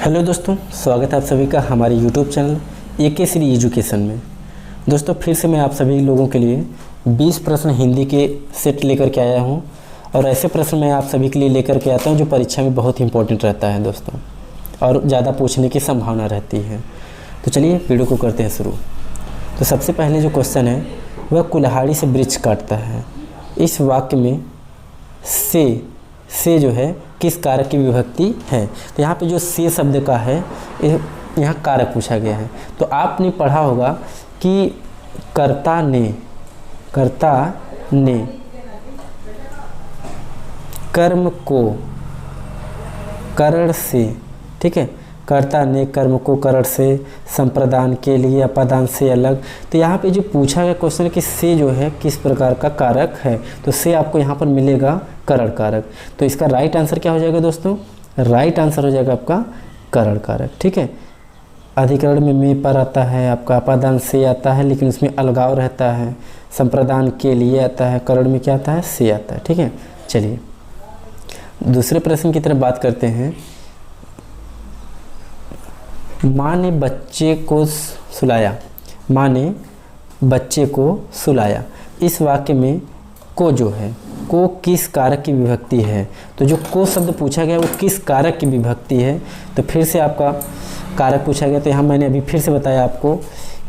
Hello दोस्तों, स्वागत है आप सभी का हमारे YouTube channel AK Shri education में। दोस्तों फिर से मैं आप सभी लोगों के लिए 20 प्रश्न हिंदी के सेट लेकर के आया हूं और ऐसे प्रश्न मैं आप सभी के लिए लेकर के आता हूं जो परीक्षा में बहुत ही इंपॉर्टेंट रहता है दोस्तों, और ज़्यादा पूछने की संभावना रहती है। तो चलिए वीडियो को करते हैं शुरू। तो सबसे पहले जो क्वेश्चन है वह कुल्हाड़ी से वृक्ष काटता है। इस वाक्य में से जो है किस कारक की विभक्ति है। तो यहाँ पे जो से शब्द का है यहाँ कारक पूछा गया है। तो आपने पढ़ा होगा कि कर्ता ने कर्म को करण से, ठीक है, कर्ता ने कर्म को करण से, संप्रदान के लिए अपादान से अलग। तो यहाँ पे जो पूछा गया क्वेश्चन है कि से जो है किस प्रकार का कारक है, तो से आपको यहाँ पर मिलेगा करण कारक। तो इसका राइट आंसर क्या हो जाएगा दोस्तों? राइट आंसर हो जाएगा आपका करण कारक, ठीक है। अधिकरण में पर आता है, आपका अपादान से आता है लेकिन उसमें अलगाव रहता है, संप्रदान के लिए आता है, करण में क्या आता है? से आता है, ठीक है। चलिए दूसरे प्रश्न की तरफ बात करते हैं। माँ ने बच्चे को सुलाया। माँ ने बच्चे को सुलाया। इस वाक्य में को जो है, को किस कारक की विभक्ति है? तो जो को शब्द पूछा गया वो किस कारक की विभक्ति है? तो फिर से आपका कारक पूछा गया। तो यहाँ मैंने अभी फिर से बताया आपको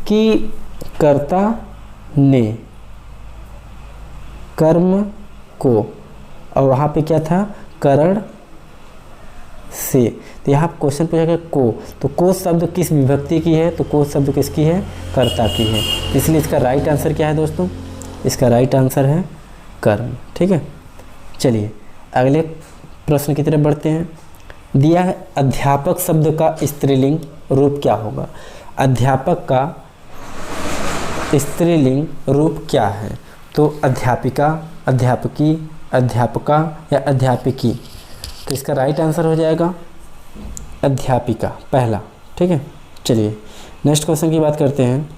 कि कर्ता ने कर्म को, और वहाँ पे क्या था? करण से। तो यहाँ क्वेश्चन पूछा गया को, तो को शब्द किस विभक्ति की है? तो को शब्द किसकी है? कर्ता की है। इसलिए इसका राइट आंसर क्या है दोस्तों? इसका राइट आंसर है कर्म, ठीक है। चलिए अगले प्रश्न की तरफ बढ़ते हैं। दिया है अध्यापक शब्द का स्त्रीलिंग रूप क्या होगा? अध्यापक का स्त्रीलिंग रूप क्या है? तो अध्यापिका, अध्यापकी, अध्यापका या अध्यापिकी। तो इसका राइट आंसर हो जाएगा अध्यापिका, पहला, ठीक है। चलिए नेक्स्ट क्वेश्चन की बात करते हैं।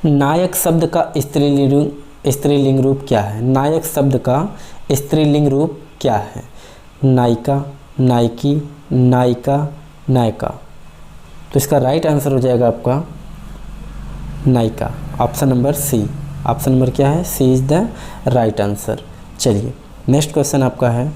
नायक शब्द का स्त्रीलिंग रूप क्या है? नायक शब्द का स्त्रीलिंग रूप क्या है? नायिका, नायकी, नायिका, नायका। तो इसका राइट आंसर हो जाएगा आपका नायिका, option number C. Option number क्या है? C is the right answer. चलिए नेक्स्ट क्वेश्चन आपका है।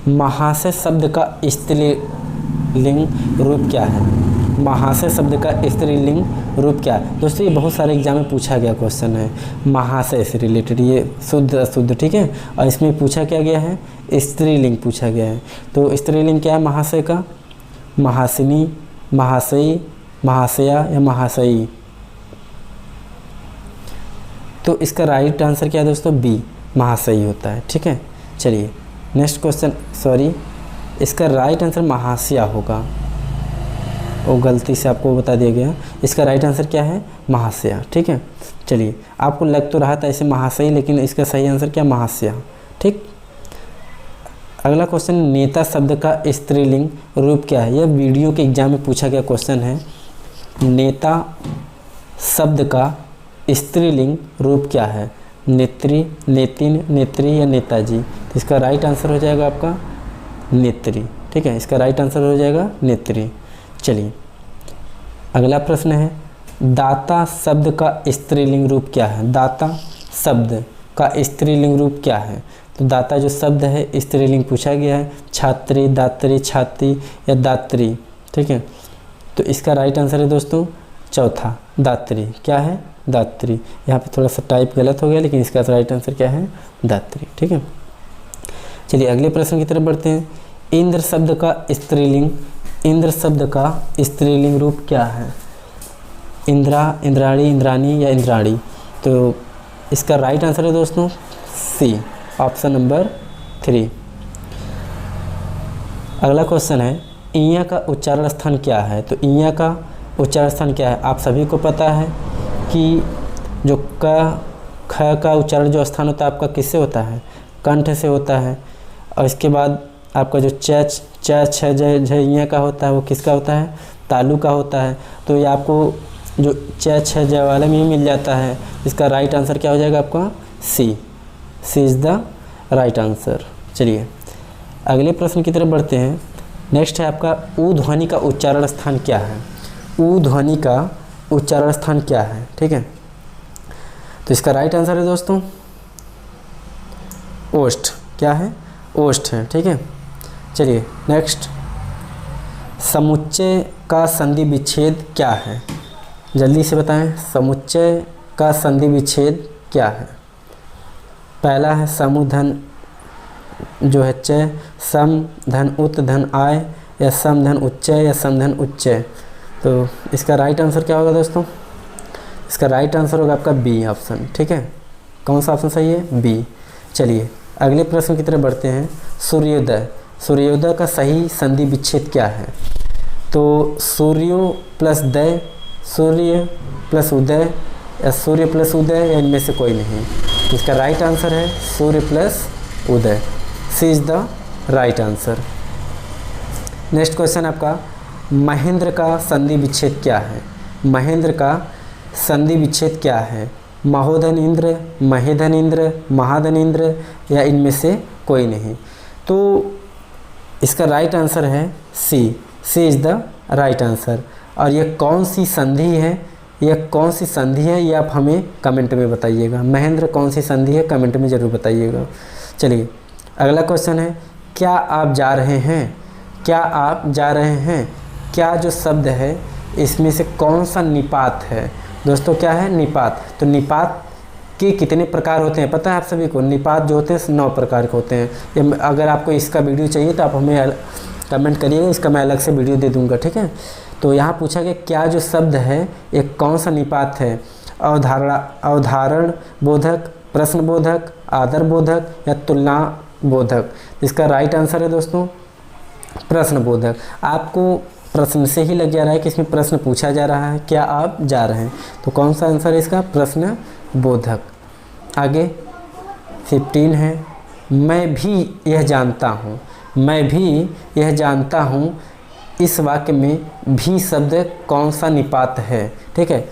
महाशय शब्द का स्त्रीलिंग रूप क्या है? महाशय शब्द का स्त्रीलिंग रूप क्या है? दोस्तों ये बहुत सारे एग्जाम में पूछा गया क्वेश्चन है, महाशय से रिलेटेड, ये शुद्ध अशुद्ध, ठीक है। और इसमें पूछा क्या गया है? स्त्रीलिंग पूछा गया है। तो स्त्रीलिंग क्या है महाशय का? महासिनी, महाशयी, महाशया या महाशयी। तो इसका राइट आंसर क्या है दोस्तों? बी, महाशयी होता है, ठीक है। चलिए नेक्स्ट क्वेश्चन, इसका राइट आंसर महाशया होगा, वो गलती से आपको बता दिया गया। इसका राइट आंसर क्या है? महाशया, ठीक है। चलिए आपको लग तो रहा था ऐसे महाशयी, लेकिन इसका सही आंसर क्या? महाशया, ठीक। अगला क्वेश्चन, नेता शब्द का स्त्रीलिंग रूप क्या है? यह वीडियो के एग्जाम में पूछा गया क्वेश्चन है। नेता शब्द का स्त्रीलिंग रूप क्या है? नेत्री, नेतिन, नेत्री या नेताजी। तो इसका राइट आंसर हो जाएगा आपका नेत्री, ठीक है। इसका राइट आंसर हो जाएगा नेत्री। चलिए अगला प्रश्न है। दाता शब्द का स्त्रीलिंग रूप क्या है? दाता शब्द का स्त्रीलिंग रूप क्या है? तो दाता जो शब्द है स्त्रीलिंग पूछा गया है। छात्री, दात्री, छाती या दात्री, ठीक है। तो इसका राइट आंसर है दोस्तों चौथा, दात्री। क्या है? दात्री। यहाँ पे थोड़ा सा टाइप गलत हो गया, लेकिन इसका राइट आंसर क्या है? दात्री, ठीक है। चलिए अगले प्रश्न की तरफ बढ़ते हैं। इंद्र शब्द का स्त्रीलिंग रूप क्या है? इंद्रा, इंद्राणी, इंद्राणी या इंद्राणी। तो इसका राइट आंसर है दोस्तों सी, ऑप्शन नंबर 3। अगला क्वेश्चन है, इया का उच्चारण स्थान क्या है? तो इया का उच्चारण स्थान क्या है? आप सभी को पता है कि जो क ख का उच्चारण जो स्थान होता है आपका किससे होता है? कंठ से होता है। और इसके बाद आपका जो च छ ज इया का होता है वो किसका होता है? तालु का होता है। तो ये आपको जो च छ ज वाले में ही मिल जाता है। इसका राइट आंसर क्या हो जाएगा आपका? सी। सी इज़ द राइट आंसर। चलिए अगले प्रश्न की तरफ बढ़ते हैं। नेक्स्ट है आपका ऊ ध्वनि का उच्चारण स्थान क्या है। ऊ ध्वनि का उच्चारण स्थान क्या है, ठीक है। तो इसका राइट आंसर है दोस्तों ओष्ठ। क्या है? ओष्ठ है, ठीक है। चलिए नेक्स्ट, समुच्चय का संधि विच्छेद क्या है। जल्दी से बताएं, समुच्चय का संधि विच्छेद क्या है। पहला है समूह धन जो है चय, सम धन उत धन आय, या सम धन उच्चय, या सम धन उच्चय। तो इसका राइट आंसर क्या होगा दोस्तों? इसका राइट आंसर होगा आपका बी ऑप्शन, ठीक है। कौन सा ऑप्शन सही है? बी। चलिए अगले प्रश्न की तरफ बढ़ते हैं। सूर्योदय, सूर्योदय का सही संधि विच्छेद क्या है। तो सूर्यो प्लस दय, सूर्य प्लस उदय, या सूर्य प्लस उदय, या इनमें से कोई नहीं। इसका राइट आंसर है सूर्य प्लस उदय। C is the right answer. Next question आपका, महेंद्र का संधि विच्छेद क्या है। महेंद्र का संधि विच्छेद क्या है। महोधन इंद्र, महेधन इंद्र, महाधन इंद्र, या इनमें से कोई नहीं। तो इसका राइट आंसर है सी। सी इज द राइट आंसर। और ये कौन सी संधि है, यह कौन सी संधि है, ये आप हमें कमेंट में बताइएगा। महेंद्र कौन सी संधि है, कमेंट में ज़रूर बताइएगा। चलिए अगला क्वेश्चन है, क्या आप जा रहे हैं। क्या आप जा रहे हैं, क्या जो शब्द है इसमें से कौन सा निपात है। दोस्तों क्या है? निपात। तो निपात के कितने प्रकार होते हैं पता है आप सभी को? निपात जो होते हैं 9 प्रकार के होते हैं। अगर आपको इसका वीडियो चाहिए तो आप हमें कमेंट करिएगा, इसका मैं अलग से वीडियो दे दूंगा, ठीक है। तो यहाँ पूछा गया क्या जो शब्द है एक कौन सा निपात है। अवधारण बोधक, प्रश्न बोधक, आदर बोधक, या तुलना बोधक। इसका राइट आंसर है दोस्तों प्रश्न बोधक। आपको प्रश्न से ही लग जा रहा है कि इसमें प्रश्न पूछा जा रहा है, क्या आप जा रहे हैं। तो कौन सा आंसर है इसका? प्रश्न बोधक। आगे 15 है, मैं भी यह जानता हूँ। मैं भी यह जानता हूँ, इस वाक्य में भी शब्द कौन सा निपात है, ठीक है।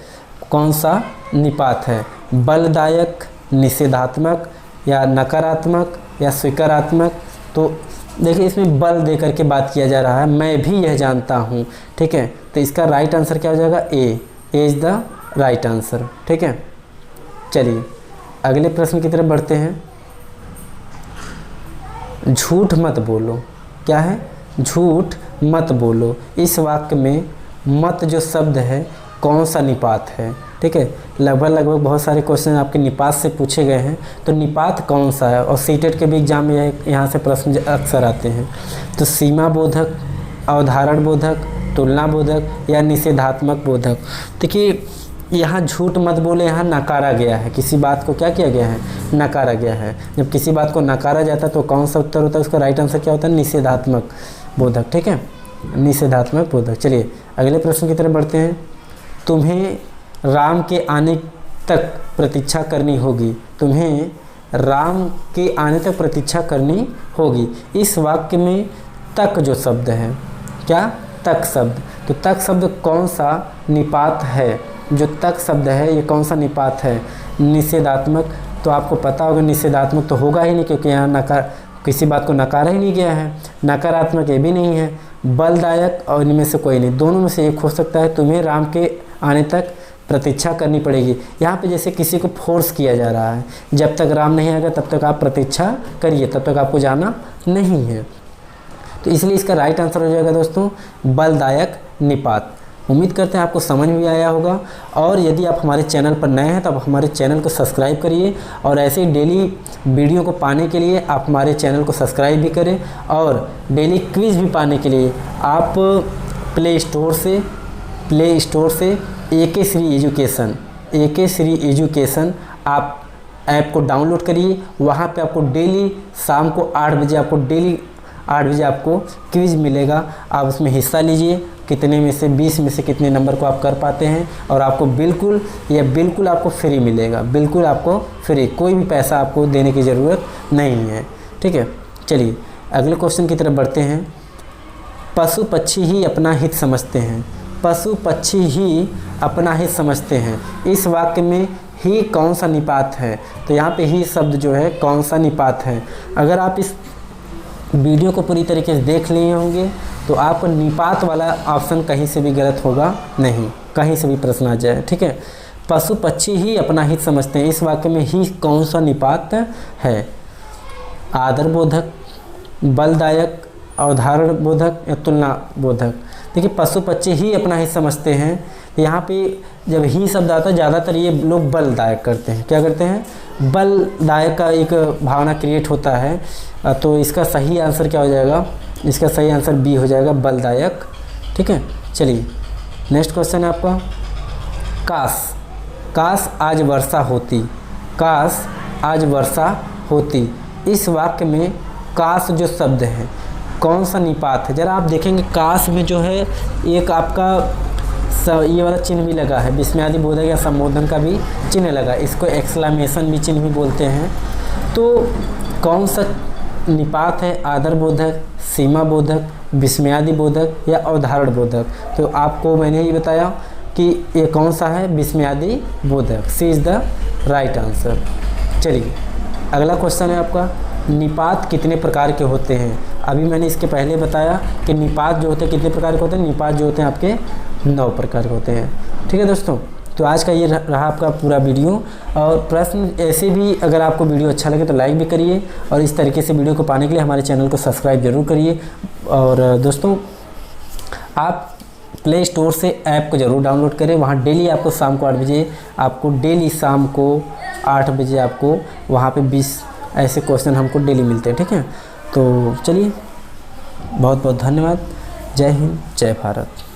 कौन सा निपात है? बलदायक, निषेधात्मक, या नकारात्मक, या स्वीकारात्मक। तो देखिए इसमें बल दे करके बात किया जा रहा है, मैं भी यह जानता हूँ, ठीक है। तो इसका राइट आंसर क्या हो जाएगा? ए। ए इज द राइट आंसर, ठीक है। चलिए अगले प्रश्न की तरफ बढ़ते हैं। झूठ मत बोलो। क्या है? झूठ मत बोलो। इस वाक्य में मत जो शब्द है कौन सा निपात है, ठीक है। लगभग बहुत सारे क्वेश्चन आपके निपात से पूछे गए हैं। तो निपात कौन सा है, और सीटेट के भी एग्जाम में यहाँ से प्रश्न अक्सर आते हैं। तो सीमा बोधक, अवधारण बोधक, तुलना बोधक, या निषेधात्मक बोधक। देखिए यहाँ झूठ मत बोले, यहाँ नकारा गया है। किसी बात को क्या किया गया है? नकारा गया है। जब किसी बात को नकारा जाता है तो कौन सा उत्तर होता है? उसका राइट आंसर क्या होता है? निषेधात्मक बोधक, ठीक है। निषेधात्मक बोधक। चलिए अगले प्रश्न की तरफ बढ़ते हैं। तुम्हें राम के आने तक प्रतीक्षा करनी होगी। तुम्हें राम के आने तक प्रतीक्षा करनी होगी। इस वाक्य में तक जो शब्द है, क्या? तक शब्द। तो तक शब्द कौन सा निपात है? जो तक शब्द है ये कौन सा निपात है? निषेधात्मक। तो आपको पता होगा निषेधात्मक तो होगा ही नहीं, क्योंकि यहाँ किसी बात को नकारा ही नहीं गया है। नकारात्मक ये भी नहीं है। बलदायक और इनमें से कोई नहीं, दोनों में से एक हो सकता है। तुम्हें राम के आने तक प्रतीक्षा करनी पड़ेगी। यहाँ पे जैसे किसी को फोर्स किया जा रहा है, जब तक राम नहीं आएगा तब तक आप प्रतीक्षा करिए, तब तक आपको जाना नहीं है। तो इसलिए इसका राइट आंसर हो जाएगा दोस्तों बलदायक निपात। उम्मीद करते हैं आपको समझ में आया होगा। और यदि आप हमारे चैनल पर नए हैं तो आप हमारे चैनल को सब्सक्राइब करिए, और ऐसे डेली वीडियो को पाने के लिए आप हमारे चैनल को सब्सक्राइब भी करें। और डेली क्विज़ भी पाने के लिए आप प्ले स्टोर से AK श्री एजुकेशन आप ऐप को डाउनलोड करिए। वहाँ पे आपको डेली शाम को 8 बजे आपको क्विज़ मिलेगा। आप उसमें हिस्सा लीजिए। कितने में से 20 में से कितने नंबर को आप कर पाते हैं, और आपको बिल्कुल आपको फ्री मिलेगा। बिल्कुल आपको फ्री, कोई भी पैसा आपको देने की ज़रूरत नहीं है, ठीक है। चलिए अगले क्वेश्चन की तरफ बढ़ते हैं। पशु पक्षी ही अपना हित समझते हैं। पशु पक्षी ही अपना हित समझते हैं। इस वाक्य में ही कौन सा निपात है? तो यहाँ पे ही शब्द जो है कौन सा निपात है? अगर आप इस वीडियो को पूरी तरीके से देख लिए होंगे तो आपको निपात वाला ऑप्शन कहीं से भी गलत होगा नहीं, कहीं से भी प्रश्न आ जाए, ठीक है। पशु पक्षी ही अपना हित समझते हैं, इस वाक्य में ही कौन सा निपात है? आदर बोधक, बलदायक, अवधारण बोधक या तुलना बोधक? देखिए पशु पक्षी ही अपना हित समझते हैं, यहाँ पे जब ही शब्द आता है ज़्यादातर ये लोग बलदायक करते हैं। क्या करते हैं? बलदायक का एक भावना क्रिएट होता है। तो इसका सही आंसर क्या हो जाएगा? इसका सही आंसर बी हो जाएगा, बलदायक, ठीक है। चलिए नेक्स्ट क्वेश्चन है आपका, काश, काश आज वर्षा होती, काश आज वर्षा होती, इस वाक्य में काश जो शब्द है कौन सा निपात है? ज़रा आप देखेंगे काश में जो है एक आपका ये वाला चिन्ह भी लगा है, विस्मयादि बोधक या संबोधन का भी चिन्ह लगा, इसको एक्सक्लेमेशन भी चिन्ह भी बोलते हैं। तो कौन सा निपात है? आदर बोधक, सीमा बोधक, विस्मयादि बोधक या अवधारण बोधक? तो आपको मैंने ये बताया कि ये कौन सा है? विस्मयादि बोधक, सी इज़ द राइट आंसर। चलिए अगला क्वेश्चन है आपका, निपात कितने प्रकार के होते हैं? अभी मैंने इसके पहले बताया कि निपात जो होते हैं कितने प्रकार के होते हैं? निपात जो होते हैं आपके 9 प्रकार के होते हैं, ठीक है दोस्तों। तो आज का ये रहा आपका पूरा वीडियो, और प्रश्न ऐसे भी अगर आपको वीडियो अच्छा लगे तो लाइक भी करिए, और इस तरीके से वीडियो को पाने के लिए हमारे चैनल को सब्सक्राइब जरूर करिए। और दोस्तों आप प्ले स्टोर से ऐप को ज़रूर डाउनलोड करें, वहाँ डेली आपको शाम को 8 बजे आपको डेली शाम को 8 बजे आपको वहाँ पे 20 ऐसे क्वेश्चन हमको डेली मिलते हैं, ठीक है। तो चलिए बहुत बहुत धन्यवाद। जय हिंद, जय भारत।